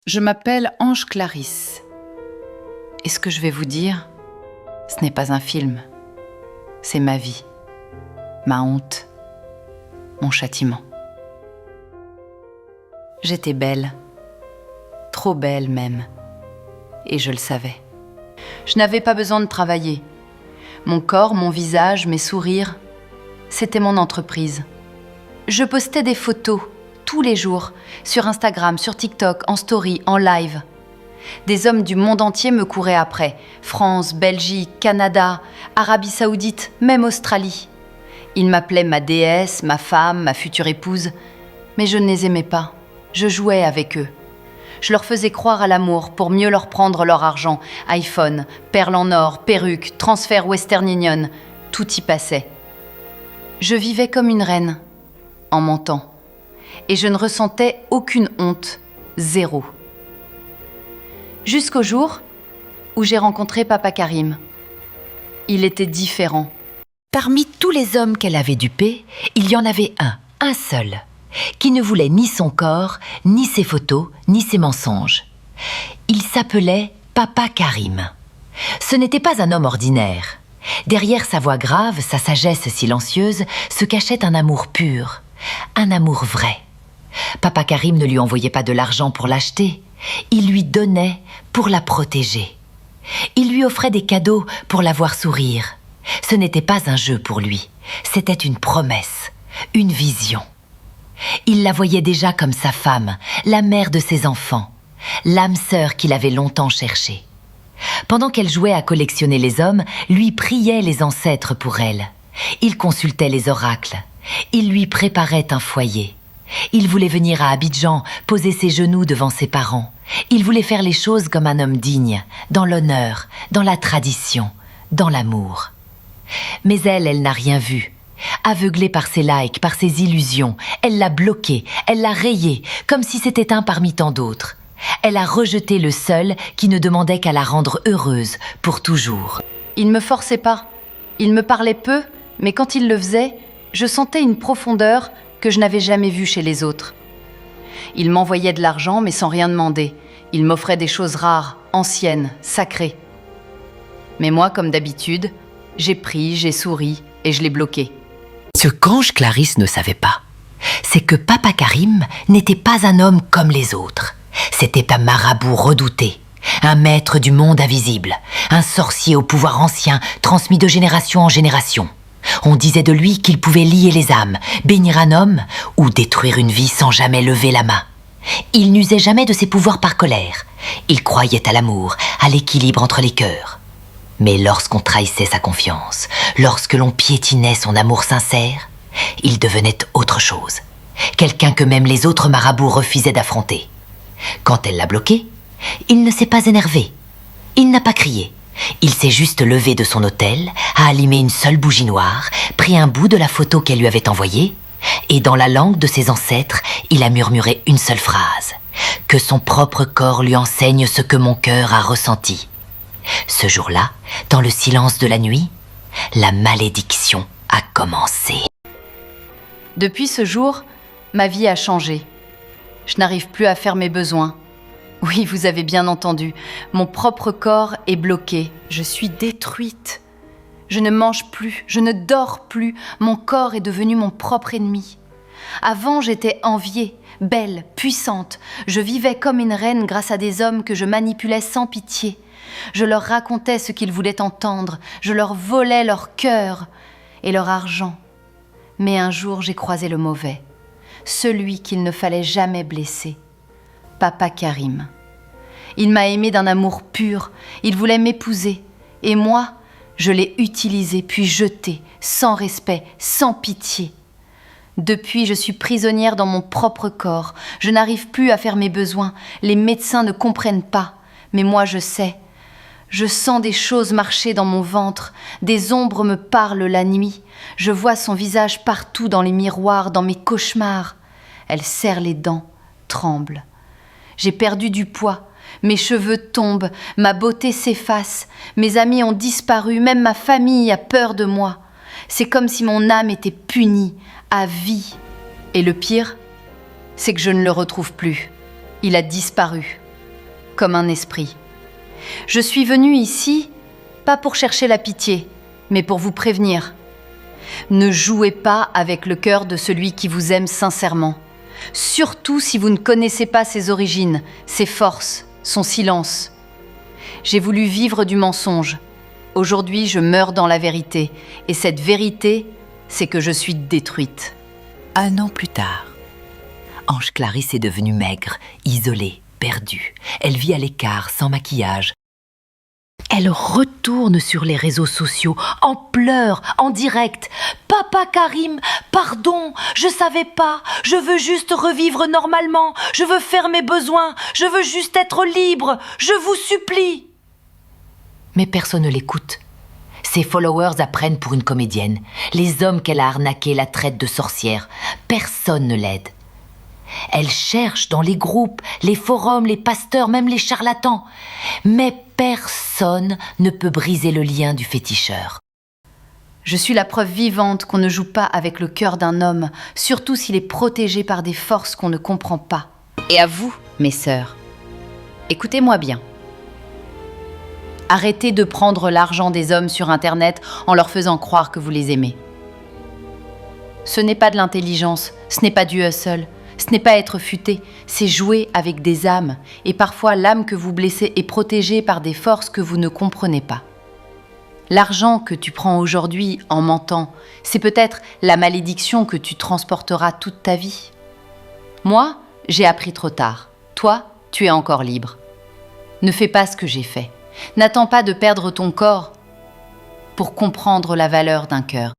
Je m'appelle Ange Clarisse. Et ce que je vais vous dire, ce n'est pas un film. C'est ma vie, ma honte, mon châtiment. J'étais belle, trop belle même, et je le savais. Je n'avais pas besoin de travailler. Mon corps, mon visage, mes sourires, c'était mon entreprise. Je postais des photos tous les jours, sur Instagram, sur TikTok, en story, en live. Des hommes du monde entier me couraient après. France, Belgique, Canada, Arabie Saoudite, même Australie. Ils m'appelaient ma déesse, ma femme, ma future épouse. Mais je ne les aimais pas. Je jouais avec eux. Je leur faisais croire à l'amour pour mieux leur prendre leur argent. iPhone, perles en or, perruques, transfert Western Union, tout y passait. Je vivais comme une reine, en mentant. Et je ne ressentais aucune honte, zéro. Jusqu'au jour où j'ai rencontré Papa Karim. Il était différent. Parmi tous les hommes qu'elle avait dupés, il y en avait un seul, qui ne voulait ni son corps, ni ses photos, ni ses mensonges. Il s'appelait Papa Karim. Ce n'était pas un homme ordinaire. Derrière sa voix grave, sa sagesse silencieuse, se cachait un amour pur, un amour vrai. Papa Karim ne lui envoyait pas de l'argent pour l'acheter, il lui donnait pour la protéger. Il lui offrait des cadeaux pour la voir sourire. Ce n'était pas un jeu pour lui, c'était une promesse, une vision. Il la voyait déjà comme sa femme, la mère de ses enfants, l'âme sœur qu'il avait longtemps cherchée. Pendant qu'elle jouait à collectionner les hommes, lui priait les ancêtres pour elle. Il consultait les oracles, il lui préparait un foyer. Il voulait venir à Abidjan, poser ses genoux devant ses parents. Il voulait faire les choses comme un homme digne, dans l'honneur, dans la tradition, dans l'amour. Mais elle n'a rien vu. Aveuglée par ses likes, par ses illusions, elle l'a bloqué, elle l'a rayé, comme si c'était un parmi tant d'autres. Elle a rejeté le seul qui ne demandait qu'à la rendre heureuse pour toujours. Il ne me forçait pas. Il me parlait peu, mais quand il le faisait, je sentais une profondeur que je n'avais jamais vue chez les autres. Il m'envoyait de l'argent, mais sans rien demander. Il m'offrait des choses rares, anciennes, sacrées. Mais moi, comme d'habitude, j'ai pris, j'ai souri et je l'ai bloqué. Ce qu'Ange Clarisse ne savait pas, c'est que Papa Karim n'était pas un homme comme les autres. C'était un marabout redouté, un maître du monde invisible, un sorcier au pouvoir ancien transmis de génération en génération. On disait de lui qu'il pouvait lier les âmes, bénir un homme ou détruire une vie sans jamais lever la main. Il n'usait jamais de ses pouvoirs par colère. Il croyait à l'amour, à l'équilibre entre les cœurs. Mais lorsqu'on trahissait sa confiance, lorsque l'on piétinait son amour sincère, il devenait autre chose. Quelqu'un que même les autres marabouts refusaient d'affronter. Quand elle l'a bloqué, il ne s'est pas énervé. Il n'a pas crié. Il s'est juste levé de son autel, a allumé une seule bougie noire, pris un bout de la photo qu'elle lui avait envoyée, et dans la langue de ses ancêtres, il a murmuré une seule phrase. Que son propre corps lui enseigne ce que mon cœur a ressenti. Ce jour-là, dans le silence de la nuit, la malédiction a commencé. Depuis ce jour, ma vie a changé. Je n'arrive plus à faire mes besoins. Oui, vous avez bien entendu, mon propre corps est bloqué. Je suis détruite. Je ne mange plus, je ne dors plus. Mon corps est devenu mon propre ennemi. Avant, j'étais enviée, belle, puissante. Je vivais comme une reine grâce à des hommes que je manipulais sans pitié. Je leur racontais ce qu'ils voulaient entendre. Je leur volais leur cœur et leur argent. Mais un jour, j'ai croisé le mauvais, celui qu'il ne fallait jamais blesser. Papa Karim. Il m'a aimée d'un amour pur, il voulait m'épouser. Et moi, je l'ai utilisé puis jeté, sans respect, sans pitié. Depuis, je suis prisonnière dans mon propre corps. Je n'arrive plus à faire mes besoins. Les médecins ne comprennent pas. Mais moi, je sais. Je sens des choses marcher dans mon ventre. Des ombres me parlent la nuit. Je vois son visage partout dans les miroirs, dans mes cauchemars. Elle serre les dents, tremble. J'ai perdu du poids. Mes cheveux tombent, ma beauté s'efface. Mes amis ont disparu, même ma famille a peur de moi. C'est comme si mon âme était punie, à vie. Et le pire, c'est que je ne le retrouve plus. Il a disparu. comme un esprit. Je suis venue ici, pas pour chercher la pitié, mais pour vous prévenir. Ne jouez pas avec le cœur de celui qui vous aime sincèrement, surtout si vous ne connaissez pas ses origines, ses forces, son silence. J'ai voulu vivre du mensonge. Aujourd'hui, je meurs dans la vérité, et cette vérité, c'est que je suis détruite. 1 an plus tard, Ange Clarisse est devenue maigre, isolée, perdue. Elle vit à l'écart, sans maquillage. Elle retourne sur les réseaux sociaux, en pleurs, en direct. « Papa Karim, pardon, je savais pas, je veux juste revivre normalement, je veux faire mes besoins, je veux juste être libre, je vous supplie !» Mais personne ne l'écoute. Ses followers apprennent pour une comédienne. Les hommes qu'elle a arnaqués la traitent de sorcière. Personne ne l'aide. Elle cherche dans les groupes, les forums, les pasteurs, même les charlatans. Mais personne ne peut briser le lien du féticheur. Je suis la preuve vivante qu'on ne joue pas avec le cœur d'un homme, surtout s'il est protégé par des forces qu'on ne comprend pas. Et à vous, mes sœurs, écoutez-moi bien. Arrêtez de prendre l'argent des hommes sur Internet en leur faisant croire que vous les aimez. Ce n'est pas de l'intelligence, ce n'est pas du hustle, ce n'est pas être futé, c'est jouer avec des âmes. Et parfois, l'âme que vous blessez est protégée par des forces que vous ne comprenez pas. L'argent que tu prends aujourd'hui en mentant, c'est peut-être la malédiction que tu transporteras toute ta vie. Moi, j'ai appris trop tard. Toi, tu es encore libre. Ne fais pas ce que j'ai fait. N'attends pas de perdre ton corps pour comprendre la valeur d'un cœur.